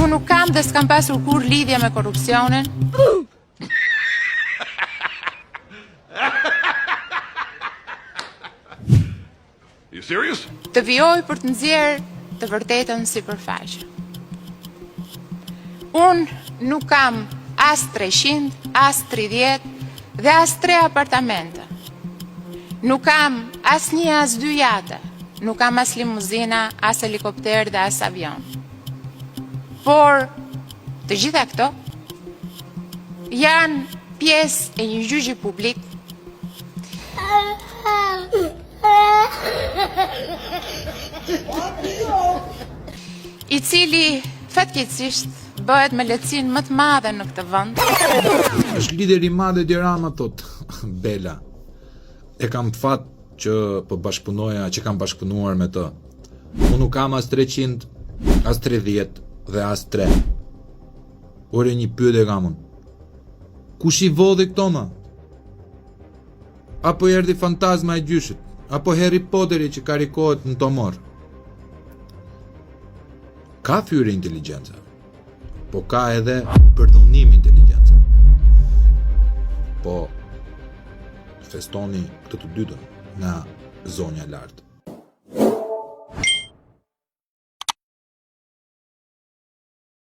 Unë nuk kam dhe s'kam pasur kur lidhje me korrupsionin. You serious? Të vijoj për të nxjerrë të vërtetën sipërfaqe. Unë nuk kam as 300, as 30 dhe as 3 apartamente. Nuk kam as 1, as 2 jate. Nuk kam as limuzina, as helikopter dhe as avion. Por të gjitha këto janë pjesë e një gjyqi publik i cili fatkeqësisht bëhet me lehtësinë më të madhe në këtë vend. Është lider i madh Edi Rama, thot Bela. E kam të fat që po bashkëpunoja, që kam bashkëpunuar me të. Unë nuk kam as 300, as 30 dhe as 3. Ore një pyetje kam unë. Kush i vodhi këto më? Apo erdhi fantazma e gjyshit? Apo Harry Potteri që karikohet në tomor? Ka fyre inteligjenca, po ka edhe përdhunim inteligjenca. Po festoni këtë të dytën nga zonja lartë.